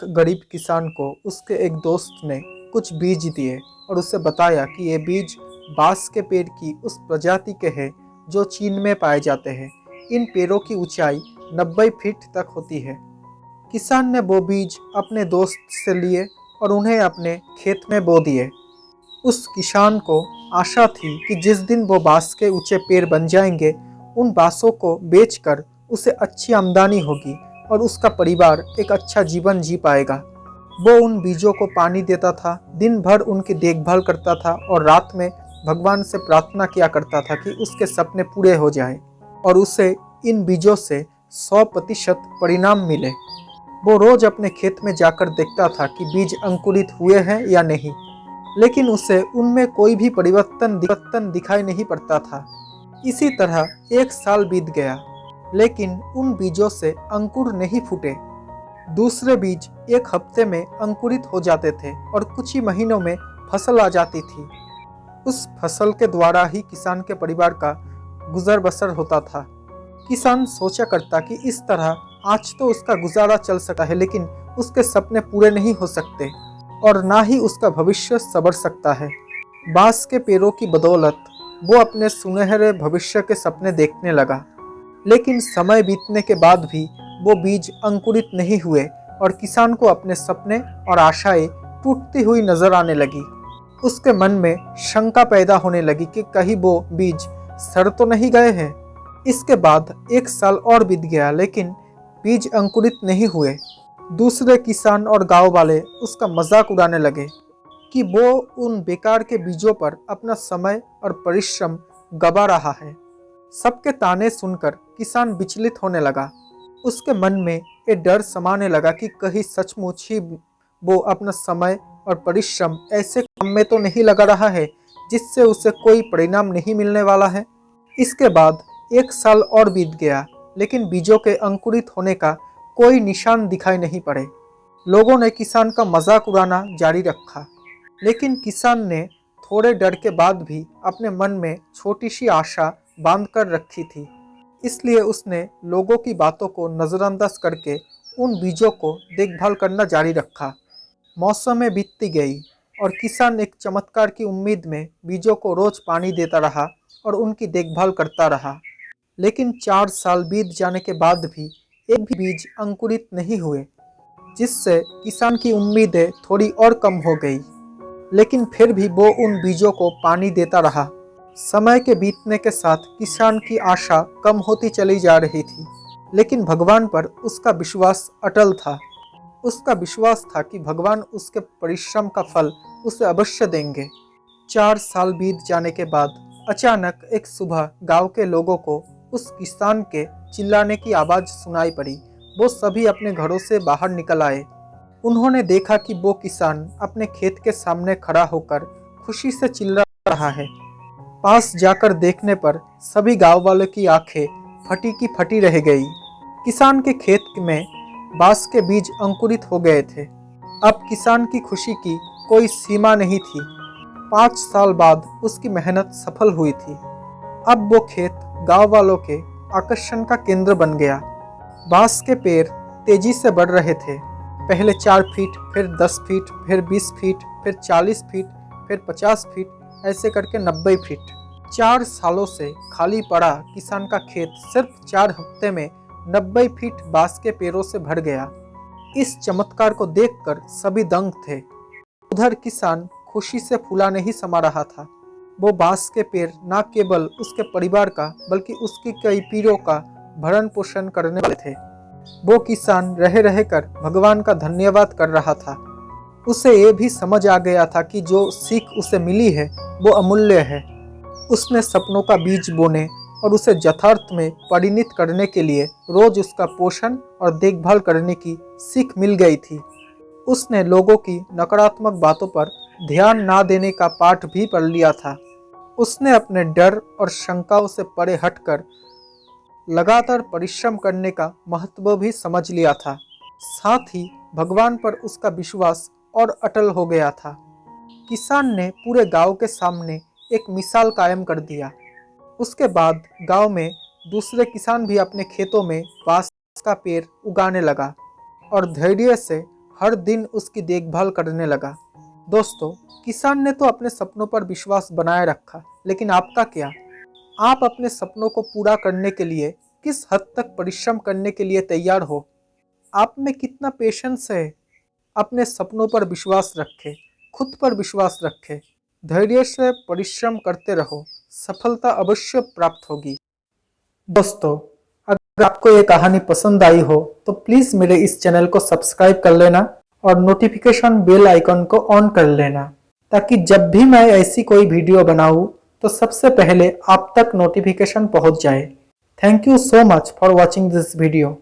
एक गरीब किसान को उसके एक दोस्त ने कुछ बीज दिए और उसे बताया कि ये बीज बांस के पेड़ की उस प्रजाति के हैं जो चीन में पाए जाते हैं। इन पेड़ों की ऊंचाई 90 फीट तक होती है। किसान ने वो बीज अपने दोस्त से लिए और उन्हें अपने खेत में बो दिए। उस किसान को आशा थी कि जिस दिन वो बांस के ऊंचे पेड़ बन जाएंगे, उन बांसों को बेचकर उसे अच्छी आमदनी होगी और उसका परिवार एक अच्छा जीवन जी पाएगा। वो उन बीजों को पानी देता था, दिन भर उनकी देखभाल करता था और रात में भगवान से प्रार्थना किया करता था कि उसके सपने पूरे हो जाएं और उसे इन बीजों से 100% परिणाम मिले। वो रोज अपने खेत में जाकर देखता था कि बीज अंकुरित हुए हैं या नहीं, लेकिन उसे उनमें कोई भी परिवर्तन दिखाई नहीं पड़ता था। इसी तरह एक साल बीत गया, लेकिन उन बीजों से अंकुर नहीं फूटे। दूसरे बीज एक हफ्ते में अंकुरित हो जाते थे और कुछ ही महीनों में फसल आ जाती थी। उस फसल के द्वारा ही किसान के परिवार का गुजर बसर होता था। किसान सोचा करता कि इस तरह आज तो उसका गुजारा चल सकता है, लेकिन उसके सपने पूरे नहीं हो सकते और ना ही उसका भविष्य संवर सकता है। बांस के पेड़ों की बदौलत वो अपने सुनहरे भविष्य के सपने देखने लगा, लेकिन समय बीतने के बाद भी वो बीज अंकुरित नहीं हुए और किसान को अपने सपने और आशाएं टूटती हुई नजर आने लगी। उसके मन में शंका पैदा होने लगी कि कहीं वो बीज सड़ तो नहीं गए हैं। इसके बाद एक साल और बीत गया, लेकिन बीज अंकुरित नहीं हुए। दूसरे किसान और गांव वाले उसका मजाक उड़ाने लगे कि वो उन बेकार के बीजों पर अपना समय और परिश्रम गवा रहा है। सबके ताने सुनकर किसान विचलित होने लगा। उसके मन में ये डर समाने लगा कि कहीं सचमुच ही वो अपना समय और परिश्रम ऐसे काम में तो नहीं लगा रहा है जिससे उसे कोई परिणाम नहीं मिलने वाला है। इसके बाद एक साल और बीत गया, लेकिन बीजों के अंकुरित होने का कोई निशान दिखाई नहीं पड़े। लोगों ने किसान का मजाक उड़ाना जारी रखा, लेकिन किसान ने थोड़े डर के बाद भी अपने मन में छोटी सी आशा बांध कर रखी थी। इसलिए उसने लोगों की बातों को नज़रअंदाज करके उन बीजों को देखभाल करना जारी रखा। मौसमें बीतती गई और किसान एक चमत्कार की उम्मीद में बीजों को रोज पानी देता रहा और उनकी देखभाल करता रहा। लेकिन 4 साल बीत जाने के बाद भी एक भी बीज अंकुरित नहीं हुए, जिससे किसान की उम्मीदें थोड़ी और कम हो गई। लेकिन फिर भी वो उन बीजों को पानी देता रहा। समय के बीतने के साथ किसान की आशा कम होती चली जा रही थी, लेकिन भगवान पर उसका विश्वास अटल था। उसका विश्वास था कि भगवान उसके परिश्रम का फल उसे अवश्य देंगे। 4 साल बीत जाने के बाद अचानक एक सुबह गांव के लोगों को उस किसान के चिल्लाने की आवाज़ सुनाई पड़ी। वो सभी अपने घरों से बाहर निकल आए। उन्होंने देखा कि वो किसान अपने खेत के सामने खड़ा होकर खुशी से चिल्ला रहा है। पास जाकर देखने पर सभी गांव वालों की आंखें फटी की फटी रह गई। किसान के खेत में बांस के बीज अंकुरित हो गए थे। अब किसान की खुशी की कोई सीमा नहीं थी। 5 साल बाद उसकी मेहनत सफल हुई थी। अब वो खेत गांव वालों के आकर्षण का केंद्र बन गया। बांस के पेड़ तेजी से बढ़ रहे थे। पहले 4 फीट, फिर 10 फीट, फिर 20 फीट, फिर 40 फीट, फिर 50 फीट, ऐसे करके 90 फीट। 4 सालों से खाली पड़ा किसान का खेत सिर्फ 4 हफ्ते में 90 फीट बांस के पेड़ों से भर गया। इस चमत्कार को देखकर सभी दंग थे। उधर किसान खुशी से फूला नहीं समा रहा था। वो बांस के पेड़ न केवल उसके परिवार का बल्कि उसकी कई पीढ़ियों का भरण पोषण करने वाले थे। वो किसान रह रहकर भगवान का धन्यवाद कर रहा था। उसे ये भी समझ आ गया था कि जो सीख उसे मिली है वो अमूल्य है। उसने सपनों का बीज बोने और उसे यथार्थ में परिणित करने के लिए रोज उसका पोषण और देखभाल करने की सीख मिल गई थी। उसने लोगों की नकारात्मक बातों पर ध्यान ना देने का पाठ भी पढ़ लिया था। उसने अपने डर और शंकाओं से परे हटकर लगातार परिश्रम करने का महत्व भी समझ लिया था। साथ ही भगवान पर उसका विश्वास और अटल हो गया था। किसान ने पूरे गांव के सामने एक मिसाल कायम कर दिया। उसके बाद गांव में दूसरे किसान भी अपने खेतों में बांस का पेड़ उगाने लगा और धैर्य से हर दिन उसकी देखभाल करने लगा। दोस्तों, किसान ने तो अपने सपनों पर विश्वास बनाए रखा, लेकिन आपका क्या? आप अपने सपनों को पूरा करने के लिए किस हद तक परिश्रम करने के लिए तैयार हो? आप में कितना पेशेंस है? अपने सपनों पर विश्वास रखें, खुद पर विश्वास रखें, धैर्य से परिश्रम करते रहो, सफलता अवश्य प्राप्त होगी। दोस्तों, अगर आपको ये कहानी पसंद आई हो तो प्लीज़ मेरे इस चैनल को सब्सक्राइब कर लेना और नोटिफिकेशन बेल आइकन को ऑन कर लेना, ताकि जब भी मैं ऐसी कोई वीडियो बनाऊं तो सबसे पहले आप तक नोटिफिकेशन पहुंच जाए। Thank you so much for watching this video.